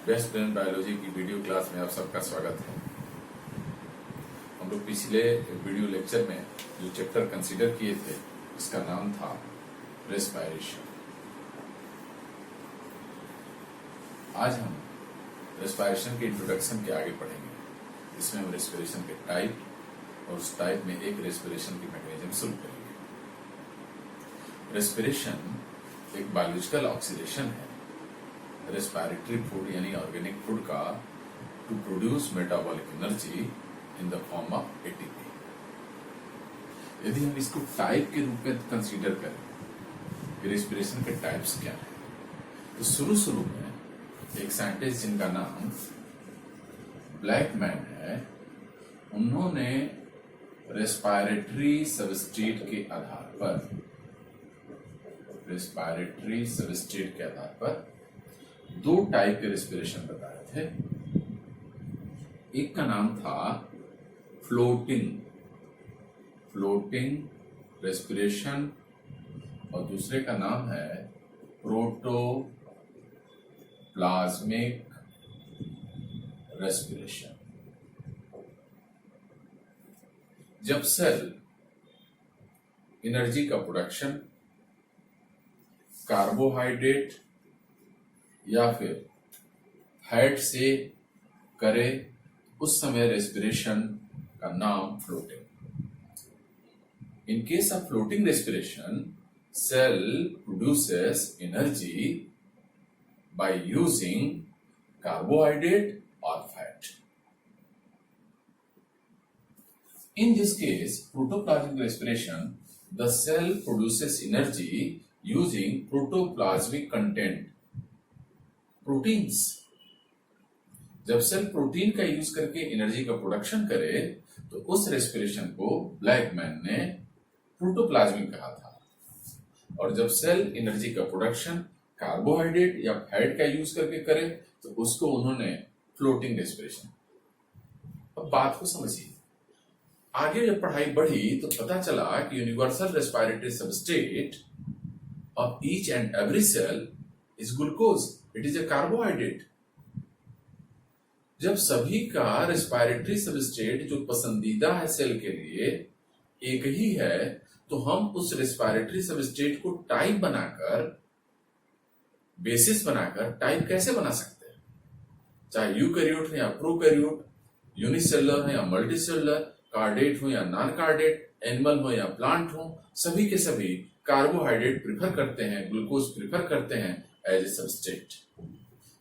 Best brain biology की video class में आप सबका स्वागत है। हम लोग पिछले वीडियो लेक्चर में जो चैप्टर कंसीडर किए थे उसका नाम था रेस्पिरेशन। आज हम रेस्पिरेशन के इंट्रोडक्शन के आगे पढ़ेंगे। इसमें हम रेस्पिरेशन के टाइप और उस टाइप में एक रेस्पिरेशन की मैकेनिज्म शुरू करेंगे। रेस्पिरेशन एक बायोलॉजिकल ऑक्सीडेशन है रेस्पिरेटरी फूड यानी ऑर्गेनिक फूड का to produce metabolic energy in the form of ATP. यदि हम इसको टाइप के रूप में कंसीडर करें कि रेस्पिरेशन के टाइप्स क्या हैं, तो शुरू में एक साइंटिस्ट जिनका नाम ब्लैकमैन है, उन्होंने रेस्पिरेटरी सबस्ट्रेट के आधार पर दो टाइप के रेस्पिरेशन बताए थे। एक का नाम था फ्लोटिंग रेस्पिरेशन और दूसरे का नाम है प्रोटोप्लाज्मिक रेस्पिरेशन। जब सेल एनर्जी का प्रोडक्शन कार्बोहाइड्रेट या फिर फैट से करे, उस समय रेस्पिरेशन का नाम floating. In case of floating respiration, cell produces energy by using carbohydrate और fat. In this case, protoplasmic respiration, the cell produces energy using protoplasmic content, proteins. जब सेल प्रोटीन का यूज करके एनर्जी का production करे, तो उस respiration को Blackman ने प्रोटोप्लाज्मिक कहा था। और जब सेल एनर्जी का प्रोडक्शन कार्बोहाइड्रेट या फैट का यूज करके करे, तो उसको उन्होंने फ्लोटिंग रेस्पिरेशन। अब बात को समझिए। आगे जब पढ़ाई बढ़ी तो पता चला कि universal respiratory substrate of each and every cell is glucose, it is a carbohydrate. जब सभी का रेस्पिरेटरी सबस्ट्रेट जो पसंदीदा है सेल के लिए एक ही है, तो हम उस रेस्पिरेटरी सबस्ट्रेट को टाइप बनाकर, बेसिस बनाकर टाइप कैसे बना सकते हैं? चाहे यूकैरियोट हो या प्रोकैरियोट, यूनिसेलुलर हो या मल्टीसेलुलर, कार्डेट हो या नॉन कार्डेट, एनिमल हो या प्लांट हो, सभी के सभी कार्बोहाइड्रेट प्रिफर करते हैं, ग्लूकोज प्रिफर करते हैं एज ए सबस्ट्रेट।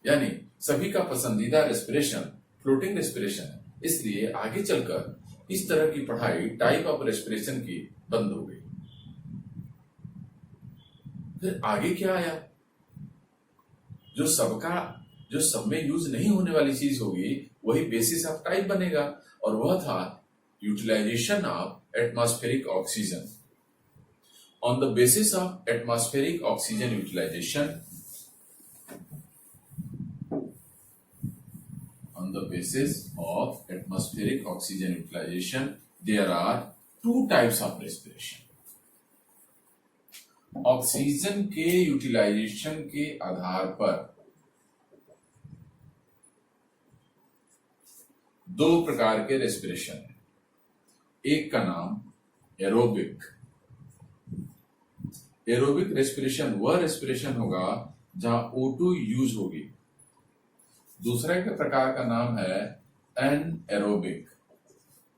यानी सभी का पसंदीदा रेस्पिरेशन फ्लोटिंग रेस्पिरेशन है। इसलिए आगे चलकर इस तरह की पढ़ाई टाइप ऑफ रेस्पिरेशन की बंद हो गई। फिर आगे क्या आया? जो सब में यूज नहीं होने वाली चीज होगी, वही बेसिस ऑफ टाइप बनेगा, और वह था utilization of atmospheric oxygen. On the basis of atmospheric oxygen utilization, there are two types of respiration. Oxygen के यूटिलाइजेशन के आधार पर दो प्रकार के रेस्पिरेशन है। एक का नाम एरोबिक रेस्पिरेशन वह रेस्पिरेशन होगा जहां O2 यूज होगी। दूसरे के प्रकार का नाम है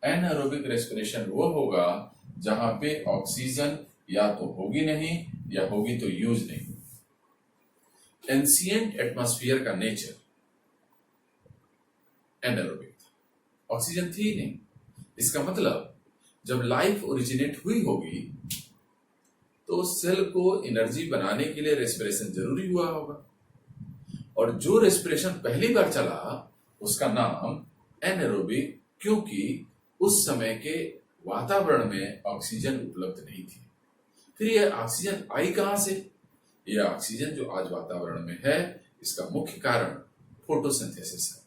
एनएरोबिक रेस्पिरेशन वह होगा जहां पे ऑक्सीजन या तो होगी नहीं या होगी तो यूज नहीं। एंशिएंट एटमॉस्फेयर का नेचर एनएरोबिक था, ऑक्सीजन थी नहीं। इसका मतलब जब लाइफ ओरिजिनेट हुई होगी तो सेल को एनर्जी बनाने के लिए रेस्पिरेशन जरूरी हुआ होगा, और जो रेस्पिरेशन पहली बार चला उसका नाम एनएरोबिक, क्योंकि उस समय के वातावरण में ऑक्सीजन उपलब्ध नहीं थी। फिर यह ऑक्सीजन आई कहां से? यह ऑक्सीजन जो आज वातावरण में है, इसका मुख्य कारण फोटोसिंथेसिस है।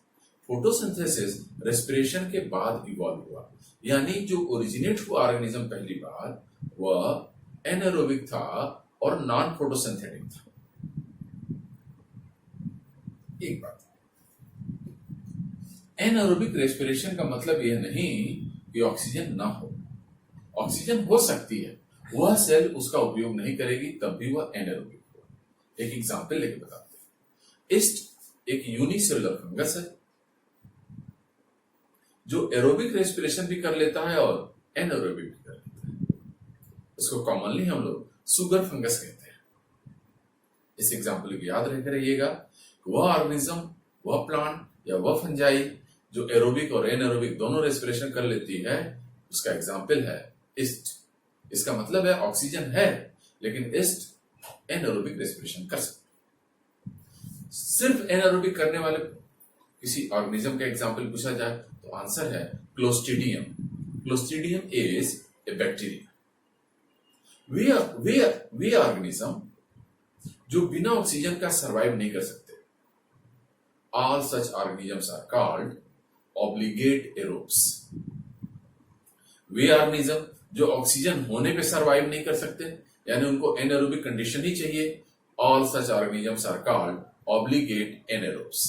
फोटोसिंथेसिस रेस्पिरेशन के बाद इवॉल्व हुआ, यानी जो ओरिजिनेट हुआ ऑर्गेनिज्म पहली बार वह एनारोबिक था और नॉन फोटोसिंथेटिक था। एक बात, एनारोबिक रेस्पिरेशन का मतलब यह नहीं कि ऑक्सीजन ना हो, ऑक्सीजन हो सकती है, वह सेल उसका उपयोग नहीं करेगी तब भी वह एनारोबिक हो। एक एग्जांपल लेके बताते हैं। ईस्ट एक यूनिसेलुलर फंगस है जो एरोबिक रेस्पिरेशन भी कर लेता है और एनारोबिक भी कर लेता है। उसको कॉमनली हम लोग सुगर फंगस कहते हैं। इस एग्जांपल को याद रखकर रहिएगा, वह ऑर्गेनिज्म, वह प्लांट या वह फंजाई जो एरोबिक और एनारोबिक दोनों रेस्पिरेशन कर लेती है, उसका एग्जांपल है ईस्ट। इसका मतलब है ऑक्सीजन है लेकिन ईस्ट एनारोबिक रेस्पिरेशन कर सकते। सिर्फ एनारोबिक करने वाले किसी ऑर्गेनिज्म का एग्जांपल पूछा जाए तो आंसर है clostridium. Clostridium is a bacteria. Way organism जो बिना ऑक्सीजन का सरवाइव नहीं कर सकते। All such organisms are called obligate aerobes. Way organism जो ऑक्सीजन होने पे सरवाइव नहीं कर सकते, यानी उनको एनारोबिक कंडीशन ही चाहिए, all such organisms are called obligate anaerobes.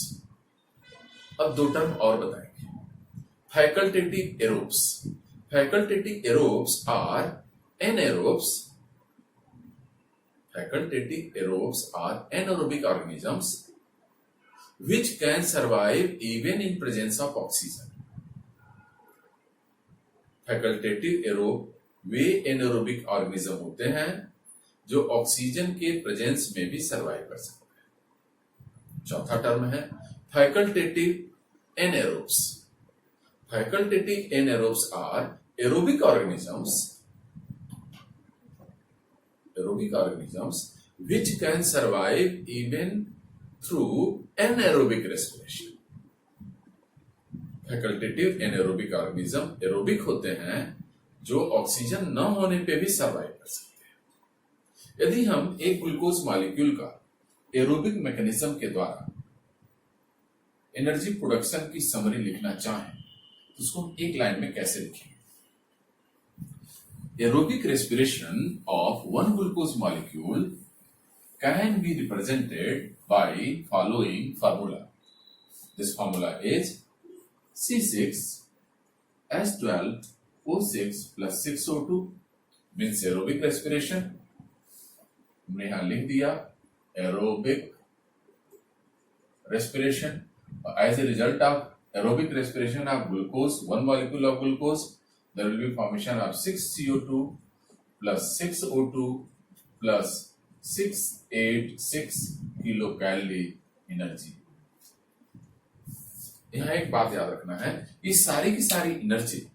अब दो टर्म और बताएंगे। Facultative aerobes. Facultative aerobes are anaerobes. Facultative aerobes are anaerobic organisms which can survive even in presence of oxygen. Facultative aerobe way anaerobic organism होते हैं जो oxygen के presence में भी सरवाइव कर सकते हैं। चौथा टर्म है facultative anaerobes. Facultative anaerobes are aerobic organisms which can survive even through anaerobic respiration. Facultative anaerobic organism aerobic होते हैं जो ऑक्सीजन न होने पे भी सरवाइव कर सकते हैं। यदि हम एक ग्लूकोज मॉलिक्यूल का एरोबिक मैकेनिज्म के द्वारा एनर्जी प्रोडक्शन की समरी लिखना चाहें तो उसको हम एक लाइन में कैसे लिखेंगे? Aerobic respiration of one glucose molecule can be represented by following formula. This formula is C6H12O6 plus 6O2 means aerobic respiration. हमने यहां लिख दिया aerobic respiration. As a result of aerobic respiration of glucose, one molecule of glucose, there will be formation of 6CO2 plus 6O2 plus 686 kilocalorie energy. यहां एक बात याद रखना है, ये सारी की सारी एनर्जी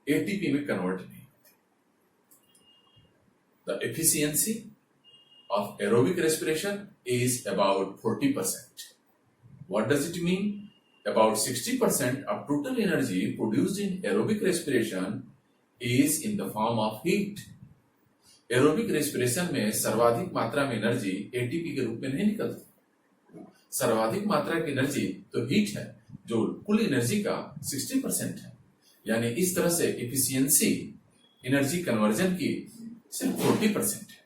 एटीपी में कन्वर्ट नहीं होती। The efficiency of aerobic respiration is about 40%. What does it mean? About 60% of total energy produced in aerobic respiration is in the form of heat. Aerobic respiration में सर्वाधिक मात्रा में एनर्जी एटीपी के रूप में नहीं निकलती। सर्वाधिक मात्रा की एनर्जी तो हीट है जो कुल एनर्जी का 60% है। यानी इस तरह से एफिशिएंसी एनर्जी कन्वर्जन की सिर्फ 40% है।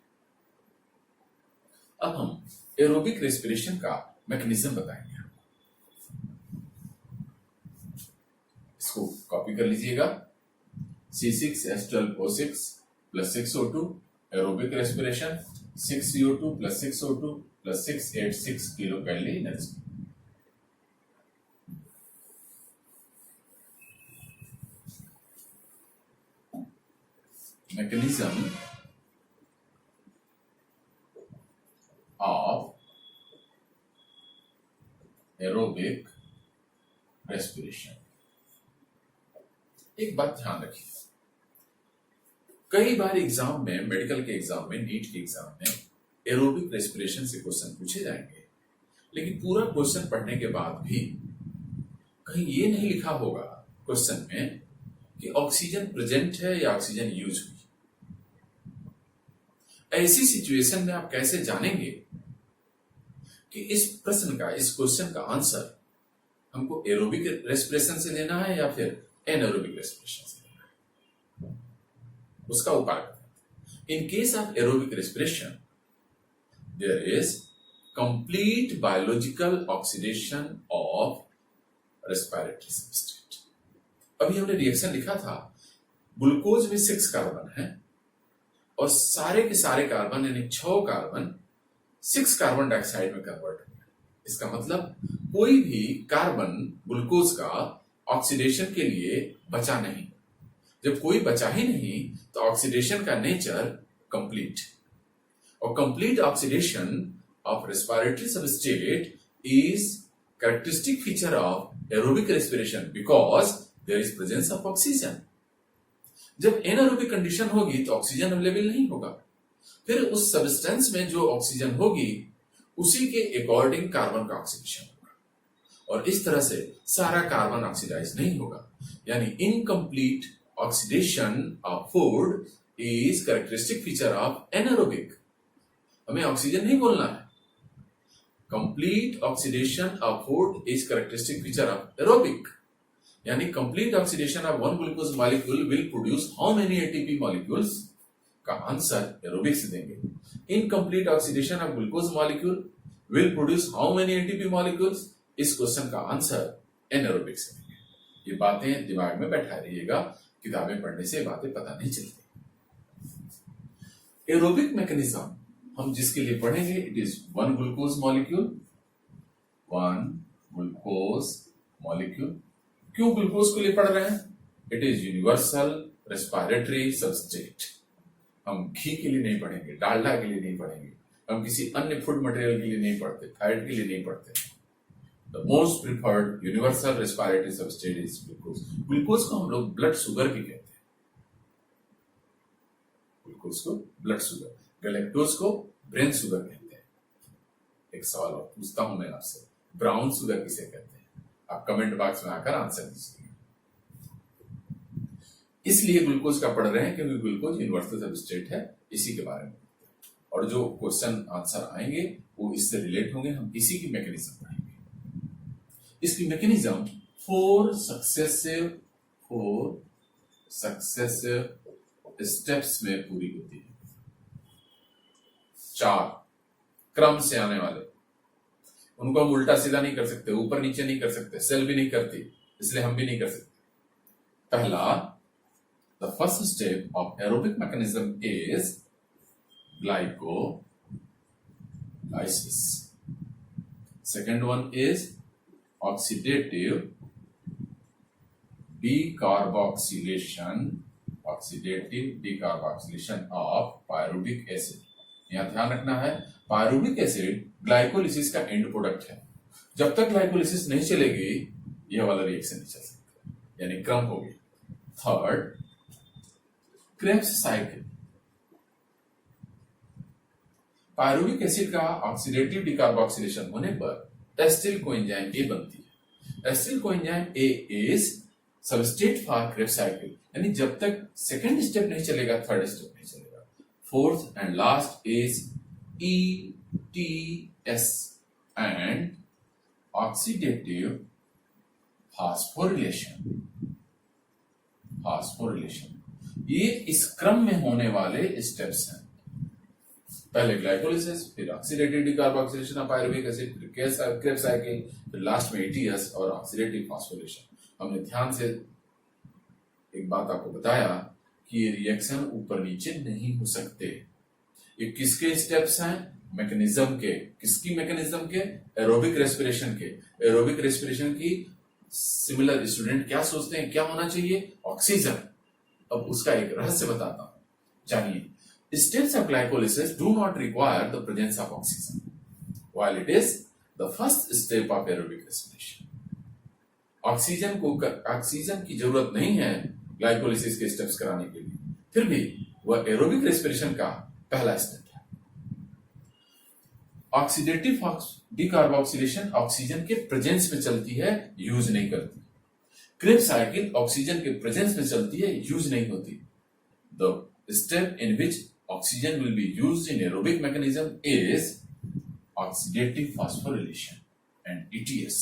अब हम एरोबिक रेस्पिरेशन का मैकेनिज्म बताएंगे। इसको कॉपी कर लीजिएगा। C6H12O6 plus 6O2 aerobic respiration, 6CO2 plus 6O2 plus 686 kilocalorie energy. Mechanism of aerobic respiration. एक बात ध्यान रखिए, कई बार एग्जाम में, मेडिकल के एग्जाम में, नीट के एग्जाम में एरोबिक रेस्पिरेशन से क्वेश्चन पूछे जाएंगे, लेकिन पूरा क्वेश्चन पढ़ने के बाद भी कहीं ये नहीं लिखा होगा क्वेश्चन में कि ऑक्सीजन प्रेजेंट है या ऑक्सीजन यूज हुई। ऐसी सिचुएशन में आप कैसे जानेंगे कि इस प्रश्न का, इस क्वेश्चन का आंसर हमको एरोबिक रेस्पिरेशन से लेना है या फिर एनारोबिक रेस्पिरेशन से लेना है? उसका उपाय, in case of aerobic respiration there is complete biological oxidation of respiratory substrate. अभी हमने रिएक्शन लिखा था, ग्लूकोज में 6 कार्बन है और सारे के सारे कार्बन यानी 6 कार्बन 6 कार्बन डाइऑक्साइड में कन्वर्ट हो गए। इसका मतलब कोई भी कार्बन ग्लूकोज का ऑक्सीडेशन के लिए बचा नहीं। जब कोई बचा ही नहीं तो ऑक्सीडेशन का नेचर कंप्लीट, और complete oxidation of respiratory substrate is characteristic feature of aerobic respiration because there is presence of oxygen। जब एनारोबिक कंडीशन होगी तो ऑक्सीजन अवेलेबल नहीं होगा, फिर उस सब्सटेंस में जो ऑक्सीजन होगी उसी के अकॉर्डिंग कार्बन का ऑक्सीडेशन होगा और इस तरह से सारा कार्बन ऑक्सीडाइज नहीं होगा। यानी incomplete oxidation of food is characteristic feature of anaerobic. हमें ऑक्सीजन नहीं बोलना है। Complete oxidation of food is characteristic feature of aerobic। यानी complete oxidation of one glucose molecule will produce how many ATP molecules का answer aerobic से देंगे। Incomplete oxidation of glucose molecule will produce how many ATP molecules, इस question का answer anaerobic से देंगे। ये बातें दिमाग में बैठा रहिएगा, किताबें पढ़ने से बातें पता नहीं चलती। एरोबिक मैकेनिज्म हम जिसके लिए पढ़ेंगे, it is one glucose molecule. क्यों ग्लूकोज के लिए पढ़ रहे हैं? It is universal respiratory substrate. हम घी के लिए नहीं पढ़ेंगे, डालडा के लिए नहीं पढ़ेंगे, हम किसी अन्य फूड मटेरियल के लिए नहीं पढ़ते, थायराइड के लिए नहीं पढ़ते। The most preferred universal respiratory substrate is glucose. Glucose को हम लोग ब्लड शुगर भी कहते हैं। ग्लूकोज को ब्लड शुगर, गैलेक्टोज को ब्रेन शुगर कहते हैं। एक सवाल और पूछता हूं मैं आपसे, ब्राउन शुगर किसे कहते हैं? आप कमेंट बॉक्स में आकर आंसर दीजिए। इसलिए ग्लूकोज का पढ़ रहे हैं क्योंकि ग्लूकोज यूनिवर्सल सबस्ट्रेट है, इसी के बारे में। और जो क्वेश्चन आंसर आएंगे वो इससे रिलेट होंगे, हम इसी की मैकेनिज्म पढ़ेंगे। इसकी मैकेनिज्म 4 सक्सेसिव स्टेप्स में पूरी होती है। 4 क्रम से आने वाले, उनको हम उल्टा सीधा नहीं कर सकते, ऊपर नीचे नहीं कर सकते, सेल भी नहीं करती, इसलिए हम भी नहीं कर सकते। पहला, the first step of aerobic mechanism is glycolysis. Second one is oxidative decarboxylation of pyruvic acid. यहां ध्यान रखना है, पायरुविक एसिड ग्लाइकोलिसिस का एंड प्रोडक्ट है। जब तक ग्लाइकोलिसिस नहीं चलेगी यह वाला रिएक्शन नहीं चल सकता, यानी क्रम हो गया। Third, Krebs cycle. Pyruvic acid का ऑक्सीडेटिव डिकार्बोक्सिलेशन होने पर एसिटिल कोएंजाइम ए बनती है। Acetyl coenzyme A is substrate for Krebs cycle, यानी जब तक सेकेंड स्टेप नहीं चलेगा थर्ड स्टेप नहीं चलेगा। Fourth and last is ETS and oxidative phosphorylation। ये इस क्रम में होने वाले स्टेप्स हैं। पहले ग्लाइकोलिसिस, फिर oxidative decarboxylation of pyruvic acid, फिर क्रेब्स साइकिल, फिर लास्ट में ETS और ऑक्सीडेटिव फॉस्फोरिलेशन। हमने ध्यान से एक बात आपको बताया कि ये रिएक्शन ऊपर नीचे नहीं हो सकते। ये किसके स्टेप्स हैं? मैकेनिज्म के। किसकी मैकेनिज्म के? एरोबिक रेस्पिरेशन के। एरोबिक रेस्पिरेशन की सिमिलर स्टूडेंट क्या सोचते हैं, क्या होना चाहिए? ऑक्सीजन। अब उसका एक रहस्य बताता हूं, जानिए। Steps of glycolysis do not require the presence of oxygen while it is the first step of aerobic respiration. Oxygen की जरूरत नहीं है ग्लाइकोलिसिस के स्टेप्स कराने के लिए, फिर भी वह एरोबिक रेस्पिरेशन का पहला स्टेप है। ऑक्सीडेटिव डिकार्बोक्सिलेशन ऑक्सीजन के प्रेजेंस में चलती है, यूज नहीं करती। क्रेब्स साइकिल ऑक्सीजन के प्रेजेंस में चलती है, यूज नहीं होती। The step in which oxygen will be used in aerobic mechanism is oxidative phosphorylation and ETS।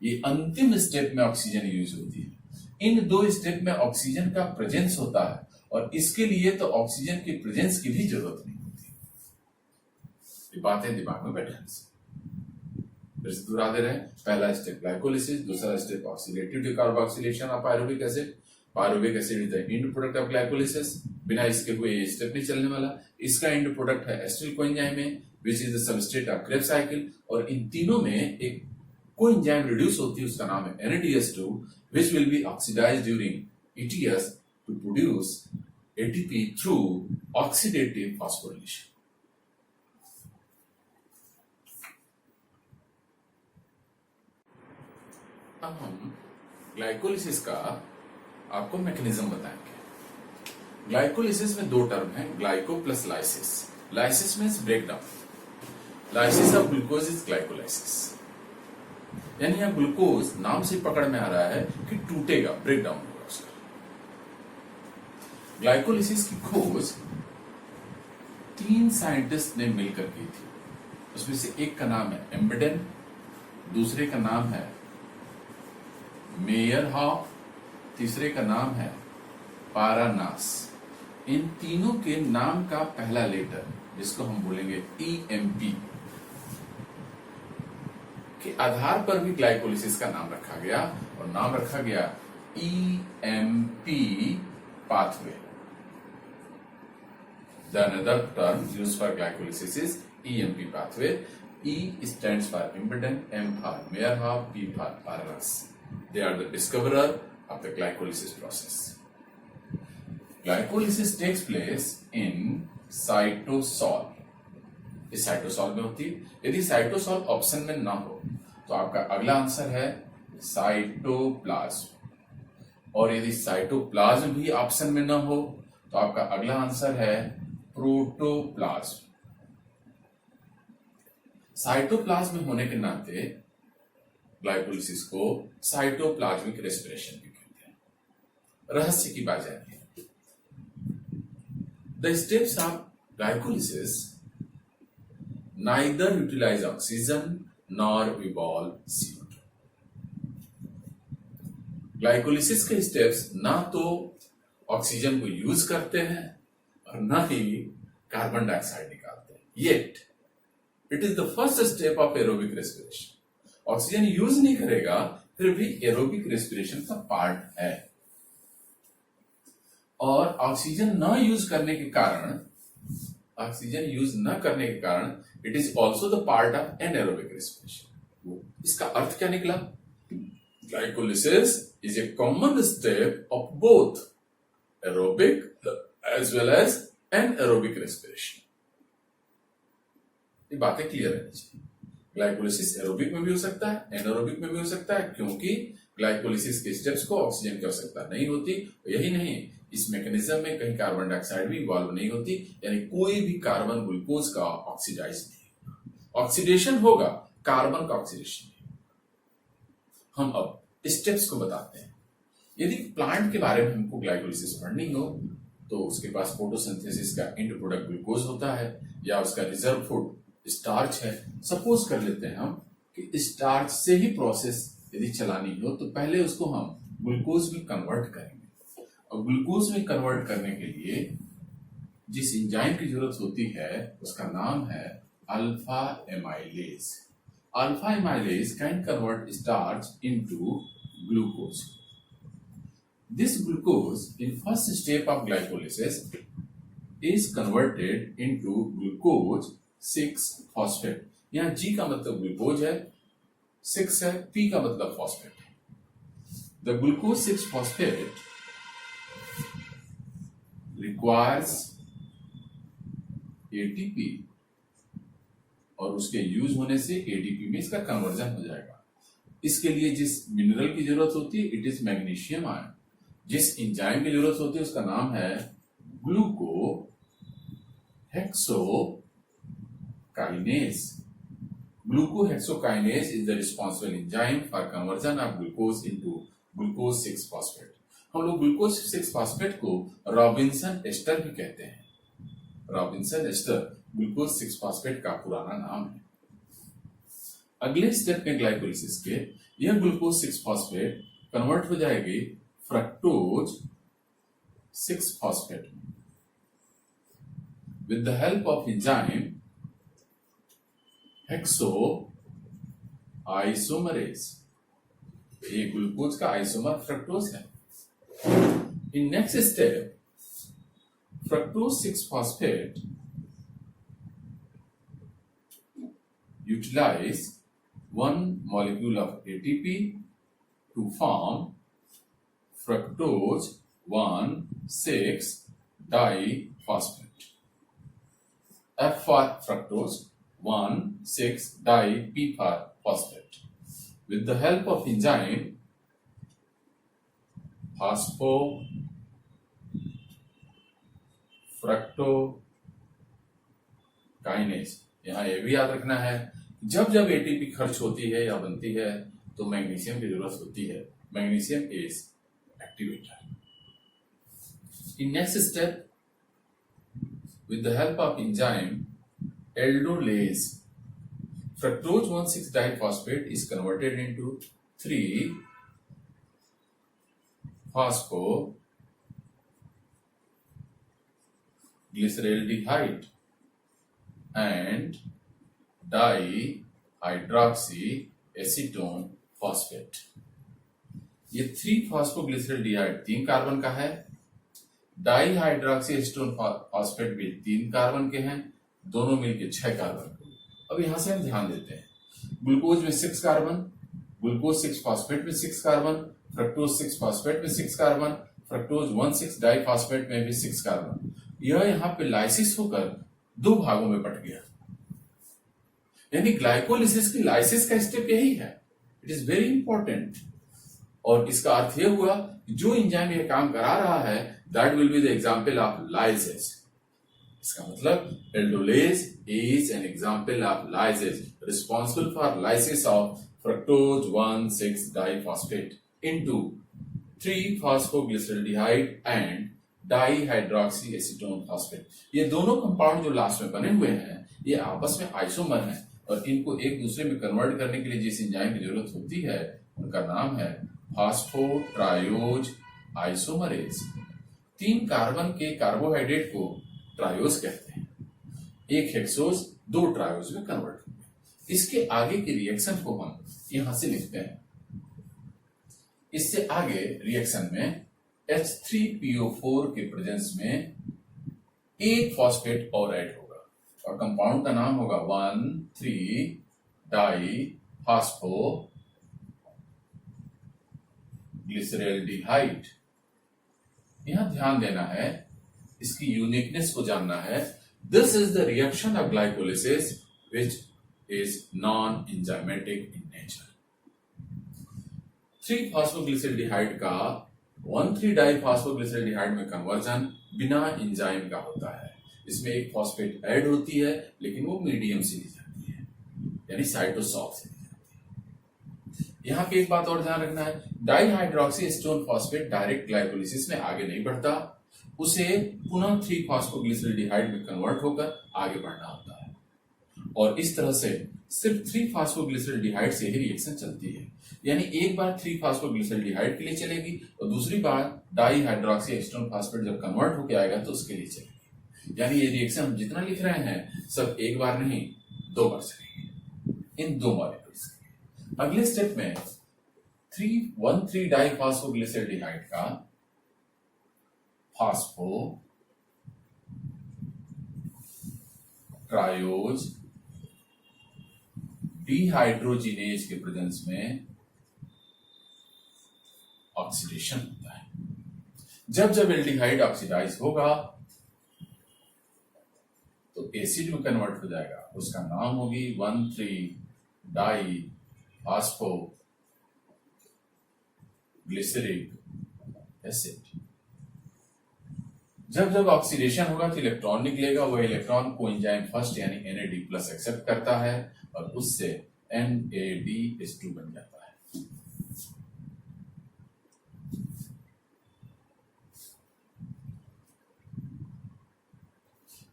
ये अंतिम स्टेप में ऑक्सीजन यूज होती है। इन 2 स्टेप में ऑक्सीजन का प्रेजेंस होता है और इसके लिए तो ऑक्सीजन की प्रेजेंस की भी जरूरत नहीं होती। ये बातें दिमाग में बैठने से। फिर से दोहरा दे रहे हैं, पहला स्टेप ग्लाइकोलिसिस, दूसरा step oxidative decarboxylation of pyruvic acid. Pyruvic acid is the end product of glycolysis, बिना इसके हुए ये स्टेप नहीं चलने वाला। इसका एंड प्रोडक्ट है acetyl coenzyme which is the substrate of Krebs cycle, और इन तीनों में एक कोएंजाइम रिड्यूस होती है, उसका नाम है NADH2 which will be oxidized during ETS to produce ATP through oxidative phosphorylation. अब हम ग्लाइकोलिसिस का आपको मैकेनिज्म बताएंगे। ग्लाइकोलिसिस में दो टर्म है, glyco plus lysis. Lysis means breakdown, lysis of glucose is glycolysis, यानी यहां ग्लूकोज नाम से पकड़ में आ रहा है कि टूटेगा, ब्रेकडाउन होगा उसका। ग्लाइकोलिसिस की खोज 3 साइंटिस्ट ने मिलकर की थी, उसमें से एक का नाम है एम्बेडेन, दूसरे का नाम है मेयरहॉफ, तीसरे का नाम है पारानास। इन तीनों के नाम का पहला लेटर जिसको हम बोलेंगे EMP के आधार पर भी ग्लाइकोलिसिस का नाम रखा गया, और नाम रखा गया EMP pathway. The another term used for glycolysis is EMP pathway. E stands for Embedden, M for Meyerhoff, P for Paranas. They are the discoverer of the glycolysis process. Glycolysis takes place in cytosol. इस cytosol में होती है। यदि cytosol option में ना हो तो आपका अगला आंसर है साइटोप्लाज्म, और यदि साइटोप्लाज्म भी ऑप्शन में ना हो तो आपका अगला आंसर है प्रोटोप्लाज्म। साइटोप्लाज्म में होने के नाते ग्लाइकोलिसिस को साइटोप्लाज्मिक रेस्पिरेशन भी कहते हैं। रहस्य की बात जानिए। The steps of glycolysis neither utilize oxygen nor evolve CO2. Glycolysis के स्टेप्स ना तो ऑक्सीजन को यूज करते हैं और ना ही कार्बन डाइऑक्साइड निकालते हैं। Yet it is the first step of aerobic respiration. Oxygen use नहीं करेगा, फिर भी एरोबिक रेस्पिरेशन का पार्ट है, और ऑक्सीजन न यूज करने के कारण, ऑक्सीजन यूज न करने के कारण it is also the part of anaerobic respiration. इसका अर्थ क्या निकला? Glycolysis is a common step of both aerobic as well as anaerobic respiration. ये बातें क्लियर रहनी चाहिए। ग्लाइकोलिसिस एरोबिक में भी हो सकता है, एनारोबिक में भी हो सकता है, क्योंकि ग्लाइकोलिसिस के स्टेप्स को ऑक्सीजन की आवश्यकता नहीं होती। यही नहीं, इस मैकेनिज्म में कहीं कार्बन डाइऑक्साइड भी इन्वॉल्व नहीं होती, यानी कोई भी कार्बन ग्लूकोज का ऑक्सीडाइज नहीं होगा। ऑक्सीडेशन होगा, कार्बन का ऑक्सीडेशन नहीं। हम अब स्टेप्स को बताते हैं। यदि प्लांट के बारे में हमको ग्लाइकोलिसिस पढ़नी हो तो उसके पास फोटोसिंथेसिस का एंड प्रोडक्ट ग्लूकोज होता है, या उसका रिजर्व फूड स्टार्च है। सपोज कर लेते हैं हम कि स्टार्च से ही प्रोसेस यदि चलानी हो तो पहले उसको हम ग्लूकोज में कन्वर्ट करेंगे, और ग्लूकोज में कन्वर्ट करने के लिए जिस एंजाइम की जरूरत होती है उसका नाम है alpha amylase. Alpha amylase can convert starch into glucose. This glucose in first step of glycolysis is converted into glucose 6 phosphate. यहां G का मतलब ग्लूकोज है, 6 है, P का मतलब फॉस्फेट है। The glucose 6 phosphate requires ATP, और उसके यूज होने से ADP में इसका कन्वर्जन हो जाएगा। इसके लिए जिस मिनरल की जरूरत होती है इट इज मैग्नीशियम आयन। जिस एंजाइम की जरूरत होती है उसका नाम है ग्लूको hexokinase. Glucohexokinase is the responsible enzyme for conversion of glucose into glucose 6 phosphate. हम लोग ग्लूकोज 6 फॉस्फेट को रॉबिन्सन एस्टर भी कहते हैं। रॉबिन्सन एस्टर ग्लूकोज 6 फॉस्फेट का पुराना नाम है। अगले स्टेप में ग्लाइकोलिसिस के यह ग्लूकोज 6 फॉस्फेट कन्वर्ट हो जाएगी फ्रक्टोज 6 फॉस्फेट में with the help of enzyme isomerase. ये ग्लूकोज का आइसोमर फ्रक्टोज है। In next step, fructose 6-phosphate utilize one molecule of ATP to form fructose 1,6-diphosphate. F for fructose, 1,6-diphosphate. With the help of enzyme phosphofructokinase, यहाँ ये भी याद रखना है, जब जब एटीपी खर्च होती है या बनती है तो मैग्नीशियम की जरूरत होती है। Magnesium is activator. In next step, with the help of enzyme aldolase, fructose 1,6-diphosphate is converted into 3-phosphoglyceraldehyde and dihydroxyacetone phosphate। ये 3-phosphoglyceraldehyde 3 कार्बन का है, डाईहाइड्रोक्सीएसीटोन फॉस्फेट भी 3 कार्बन के हैं, दोनों मिलके 6 कार्बन के। अब यहां से हम ध्यान देते हैं, ग्लूकोज में 6 कार्बन, ग्लूकोज 6-फॉस्फेट में 6 कार्बन, फ्रक्टोज 6-फॉस्फेट में 6 कार्बन, फ्रक्टोज 1,6-डाइफॉस्फेट में भी 6 कार्बन। यह यहाँ पे लाइसिस होकर 2 भागों में बट गया। यानी ग्लाइकोलिसिस की लाइसिस का स्टेप यही है। It is very important. और इसका अर्थ यह हुआ कि जो एंजाइम ये काम करा रहा है, that will be the example of lyases. इसका मतलब aldolase is an example of lyases responsible for lysis of fructose 1,6-डाइफॉस्फेट into 3-phosphoglyceraldehyde and dihydroxyacetone phosphate. ये दोनों कंपाउंड जो लास्ट में बने हुए हैं, ये आपस में आइसोमर हैं और इनको एक दूसरे में कन्वर्ट करने के लिए जिस एंजाइम की जरूरत होती है उनका नाम है फॉस्फोट्रायोज आइसोमरेज। 3 कार्बन के कार्बोहाइड्रेट को ट्रायोज कहते हैं। 1 हेक्सोज 2 ट्रायोज में कन्वर्ट होते हैं। इसके आगे की रिएक्शन को हम यहां से लिखते हैं। इससे आगे रिएक्शन में H3PO4 के प्रेजेंस में 1 फॉस्फेट और ऐड होगा और कंपाउंड का नाम होगा 1,3-डाइफॉस्फोग्लिसरैल्डिहाइड। यहां ध्यान देना है, इसकी यूनिकनेस को जानना है। This is the reaction of glycolysis which is non enzymatic in nature. 3-फॉस्फोग्लिसरैल्डिहाइड का 1,3-डाइफॉस्फोग्लिसरैल्डिहाइड में कन्वर्जन बिना एंजाइम का होता है। इसमें 1 फॉस्फेट ऐड होती है, लेकिन वो मीडियम से ली जाती है, यानी साइटोसॉल से ली जाती है। यहां पे एक बात और ध्यान रखना है, डाईहाइड्रोक्सीएसीटोन फॉस्फेट डायरेक्ट ग्लाइकोलिसिस में आगे नहीं बढ़ता, उसे पुनः 3-फॉस्फोग्लिसरैल्डिहाइड में कन्वर्ट होकर आगे बढ़ना होता है। और इस तरह से सिर्फ 3-फॉस्फोग्लिसरैल्डिहाइड से ही रिएक्शन चलती है। यानी एक बार 3-फॉस्फोग्लिसरैल्डिहाइड के लिए चलेगी और दूसरी बार डाईहाइड्रोक्सीएसीटोन फॉस्फेट जब कन्वर्ट होकर आएगा तो उसके लिए चलेगी। यानी ये रिएक्शन हम जितना लिख रहे हैं सब एक बार नहीं 2 बार चलेगी इन 2 मॉलिक्यूल्स। अगले स्टेप में 1,3-डाइफॉस्फोग्लिसरैल्डिहाइड का फॉस्फो ट्रायोज डिहाइड्रोजिनेज के प्रेजेंस में ऑक्सीडेशन होता है। जब जब एल्डिहाइड ऑक्सीडाइज होगा तो एसिड में कन्वर्ट हो जाएगा, उसका नाम होगी 1,3-डाइफॉस्फोग्लिसरिक एसिड। जब जब ऑक्सीडेशन होगा तो इलेक्ट्रॉन निकलेगा, वह इलेक्ट्रॉन को एंजाइम फर्स्ट यानी Na++ एक्सेप्ट करता है और उससे NADH2 बन जाता है।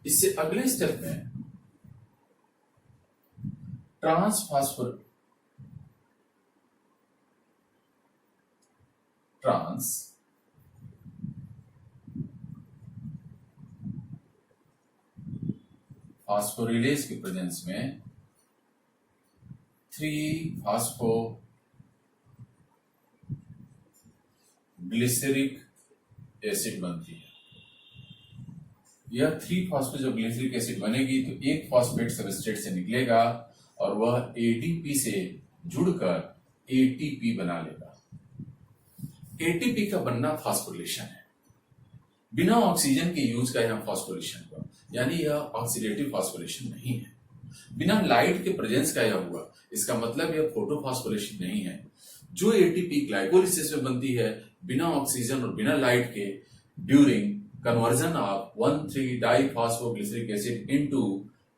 इससे अगले स्टेप में फास्फोरिलेज के प्रेजेंस में 3-फॉस्फोग्लिसरिक एसिड बनती है। यह 3-फॉस्फोग्लिसरिक एसिड बनेगी तो एक फॉस्फेट सबस्ट्रेट से निकलेगा और वह एडीपी से जुड़कर एटीपी बना लेगा। एटीपी का बनना फॉस्फोरिलेशन है। बिना ऑक्सीजन के यूज का यह फॉस्फोरिलेशन हुआ, यानी यह ऑक्सीडेटिव फॉस्फोरिलेशन नहीं है। बिना लाइट के प्रेजेंस का यह हुआ, इसका मतलब यह फोटोफॉस्फोरिलेशन नहीं है। जो एटीपी ग्लाइकोलिसिस में बनती है बिना ऑक्सीजन और बिना लाइट के during conversion of 1,3-diphosphoglyceric acid into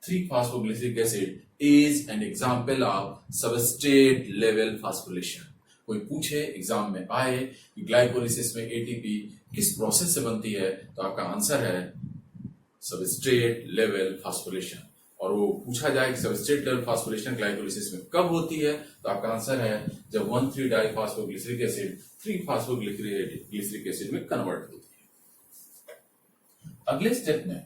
3-phosphoglyceric acid is an example of substrate level phosphorylation। कोई पूछे एग्जाम में आए कि ग्लाइकोलिसिस में एटीपी किस प्रोसेस से बनती है, तो आपका आंसर है सबस्ट्रेट लेवल फॉस्फोरिलेशन। और वो पूछा जाए कि सबस्ट्रेट लेवल फॉस्फोरिलेशन ग्लाइकोलिसिस में कब होती है, तो आपका आंसर है जब 1,3-diphosphoglyceric acid 3-phosphoglyceric acid में कन्वर्ट होती है। अगले स्टेप में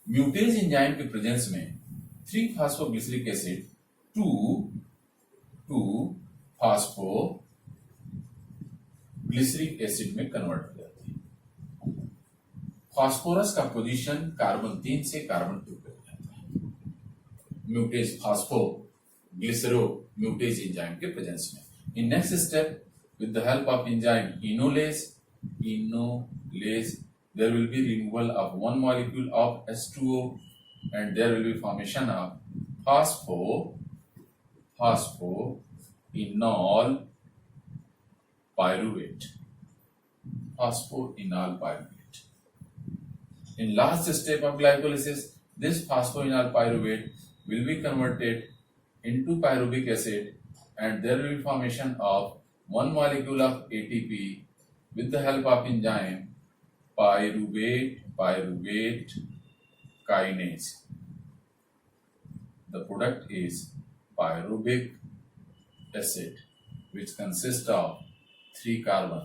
म्यूटेज एंजाइम के प्रेजेंस में 3-फॉस्फोग्लिसरिक एसिड 2,2-फॉस्फोग्लिसरिक एसिड में कन्वर्ट हो जाती है। फास्फोरस का पोजीशन कार्बन 3 से कार्बन 2 पे हो जाता है म्यूटेज फॉस्फोग्लिसरो म्यूटेज एंजाइम के प्रेजेंस में। In next step with the help of enzyme enolase, there will be removal of one molecule of H2O and there will be formation of phosphoenol pyruvate. In last step of glycolysis, this phosphoenol pyruvate will be converted into pyruvic acid and there will be formation of one molecule of ATP with the help of enzyme pyruvate kinase. The product is pyruvic acid which consists of 3 carbon।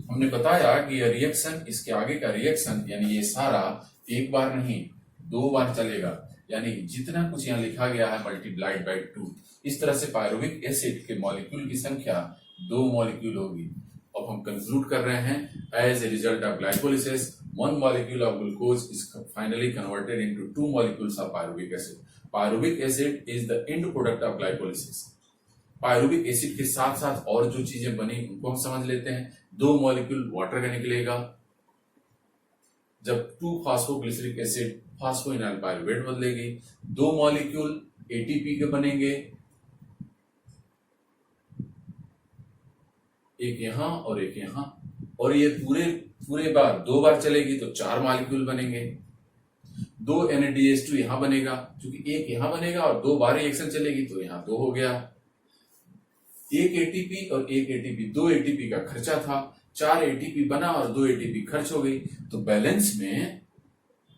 हमने बताया कि यह reaction, इसके आगे का reaction यानी ये सारा एक बार नहीं 2 बार चलेगा, यानी जितना कुछ यहाँ लिखा गया है मल्टीप्लाइड बाय 2। इस तरह से पायरुविक एसिड के मॉलिक्यूल की संख्या 2 मॉलिक्यूल होगी। अब हम कंक्लूड कर रहे हैं, as a result of glycolysis 1 molecule of glucose is finally converted into 2 molecules of pyruvic acid. Pyruvic acid is the end product of glycolysis। Pyruvic acid के साथ साथ और जो चीजें बनी उनको हम समझ लेते हैं। 2 मॉलिक्यूल वाटर का निकलेगा, जब 2-फॉस्फोग्लिसरिक एसिड फॉस्फोइनॉल पायरुवेट बदलेगी। 2 मॉलिक्यूल एटीपी के बनेंगे, एक यहां और एक यहां, और ये पूरे बार 2 बार चलेगी तो 4 मॉलिक्यूल बनेंगे। 2 NADH2 यहां बनेगा, क्योंकि एक यहां बनेगा और 2 बार रिएक्शन चलेगी तो यहां 2 हो गया। एक एटीपी और एक एटीपी, 2 एटीपी का खर्चा था, 4 एटीपी बना और 2 एटीपी खर्च हो गई, तो बैलेंस में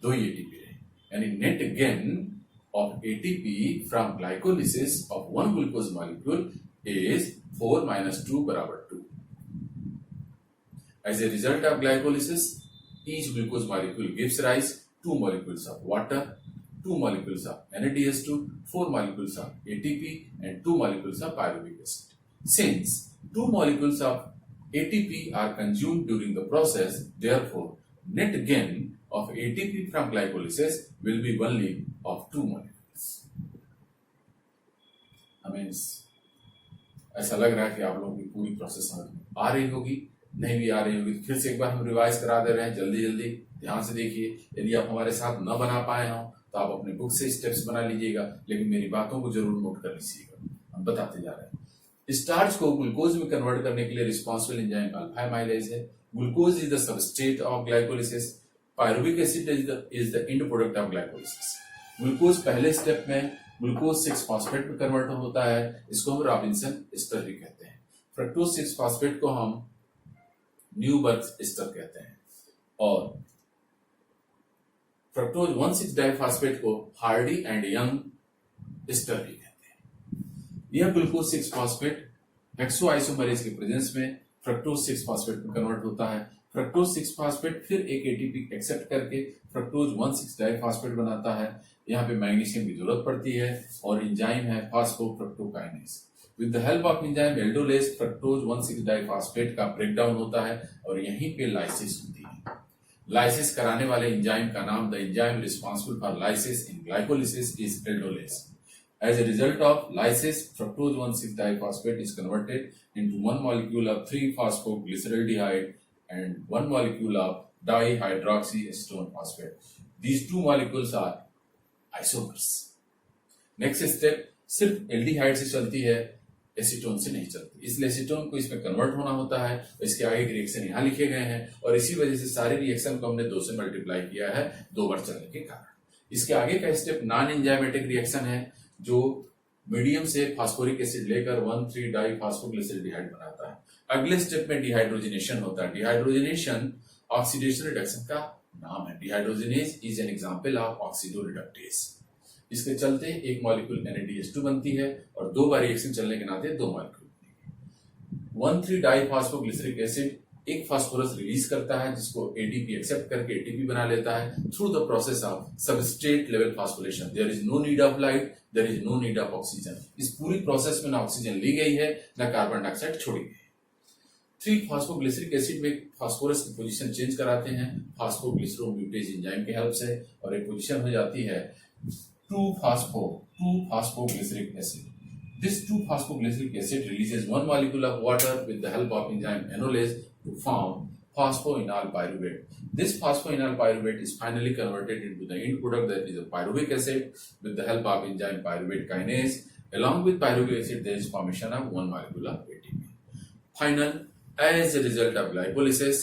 2 एटीपी रहे, यानी net gain of ATP from glycolysis of 1 glucose molecule is 4 minus 2 बराबर 2। As a result of glycolysis, each glucose molecule gives rise 2 molecules of water, 2 molecules of NADH2, 4 molecules of ATP, and 2 molecules of pyruvic acid. Since 2 molecules of ATP are consumed during the process, therefore, net gain of ATP from glycolysis will be only of 2 molecules। हमें ऐसा लग रहा है कि आप लोगों की पूरी प्रोसेस समझ में आ रही होगी, नहीं भी आ रही होगी तो फिर से एक बार हम रिवाइज करा दे रहे हैं। जल्दी जल्दी ध्यान से देखिए। यदि आप हमारे साथ न बना पाए हो तो आप अपने बुक से स्टेप्स बना लीजिएगा, लेकिन मेरी बातों को जरूर नोट कर लीजिएगा। हम बताते जा रहे हैं। स्टार्च को ग्लूकोज में कन्वर्ट करने के लिए रिस्पॉन्सिबल एंजाइम अल्फा एमाइलेज है। Glucose is the substrate of glycolysis. Pyruvic acid is the end product of glycolysis. Glucose पहले स्टेप में ग्लूकोज 6-फॉस्फेट में कन्वर्ट होता है, इसको हम रॉबिन्सन एस्टर भी कहते हैं। फ्रक्टोज 6-फॉस्फेट को हम न्यूबर्ग एस्टर कहते हैं, और फ्रक्टोज 1,6-डाइफॉस्फेट को हार्डी एंड यंग एस्टर भी कहते हैं। यह ग्लूकोज 6-फॉस्फेट हेक्सोआइसोमरेज के प्रेजेंस में फ्रक्टोज 6 फास्फेट में कन्वर्ट होता है। फ्रक्टोज 6 फास्फेट फिर एक एटीपी एक्सेप्ट करके फ्रक्टोज 1,6 डाइफास्फेट बनाता है। यहाँ पे मैग्नीशियम की जरूरत पड़ती है और एंजाइम है phosphofructokinase. With the help of enzyme aldolase fructose 1,6 diphosphate का ब्रेकडाउन होता है और यहीं पे लाइसिस होती है। लाइसिस कराने वाले एंजाइम का नाम, the enzyme responsible for lysis in glycolysis, is aldolase. As a result of lysis, fructose 1,6 diphosphate is converted into one molecule of 3-phosphoglyceraldehyde and one molecule of dihydroxyacetone phosphate. These two molecules are isomers. Next step, सिर्फ aldehyde से चलती है, acetone से नहीं चलती, इसलिए acetone को इसमें कन्वर्ट होना होता है। इसके आगे के रिएक्शन यहाँ लिखे गए हैं और इसी वजह से सारे रिएक्शन को हमने 2 से मल्टीप्लाई किया है 2 बार चलने के कारण। इसके आगे का स्टेप नॉन एंजाइमेटिक रिएक्शन है जो मीडियम से फास्फोरिक एसिड लेकर 1,3 डाइफास्फोग्लिसराल्डिहाइड बनाता है। अगले स्टेप में डिहाइड्रोजनेशन होता है। डिहाइड्रोजनेशन ऑक्सीडेशन रिडक्शन का नाम है। Dehydrogenase is an example of oxidoreductase. इसके चलते एक मॉलिक्यूल NADH2 बनती है और 2 बार रिएक्शन चलने के नाते 2 मॉलिक्यूल। 1,3 डाइफास्फोग्लिसरिक एसिड एक फास्फोरस रिलीज करता है जिसको ATP एक्सेप्ट करके ATP बना लेता है through the process of substrate level phosphorylation. There is no need of light, there is no need of oxygen. इस पूरी प्रोसेस में ना ऑक्सीजन ली गई है ना कार्बन डाइऑक्साइड छोड़ी गई है। 3-फॉस्फोग्लिसरिक एसिड में फास्फोरस की पोजीशन चेंज कराते हैं फास्फोग्लिसरोम्यूटेज एंजाइम की हेल्प से और एक पोजीशन हो जाती है 2-phosphoglyceric acid. This 2-phosphoglyceric acid releases one molecule of water with the help of enzyme enolase to form phosphoenol pyruvate. This phosphoenol pyruvate is finally converted into the end product, that is a pyruvic acid, with the help of enzyme pyruvate kinase. Along with pyruvic acid, there is formation of one molecule of ATP. Final, as a result of glycolysis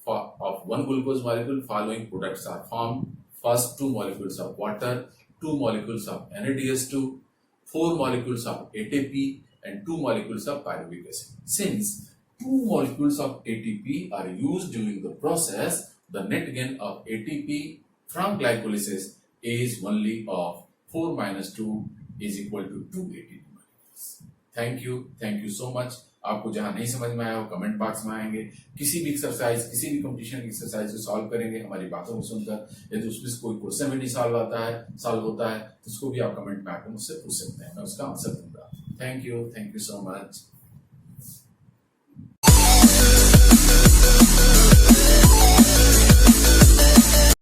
of one glucose molecule, following products are formed. First 2 molecules of water, 2 molecules of NADH2, 4 molecules of ATP, and 2 molecules of pyruvic acid. Since 2 molecules of ATP are used during the process, the net gain of ATP from glycolysis is only of 4 minus 2 is equal to 2 ATP molecules. Thank you so much. आपको जहां नहीं समझ में आया हो comment box में आएंगे, किसी भी एक्सरसाइज किसी भी कंपटीशन की एक्सरसाइज को सॉल्व करेंगे हमारी बातों को सुनकर। यदि उसमें कोई क्वेश्चन भी नहीं सॉल्व होता है तो उसको भी आप कमेंट में आकर मुझसे पूछ सकते हैं, मैं उसका आंसर दूंगा। Thank you so much.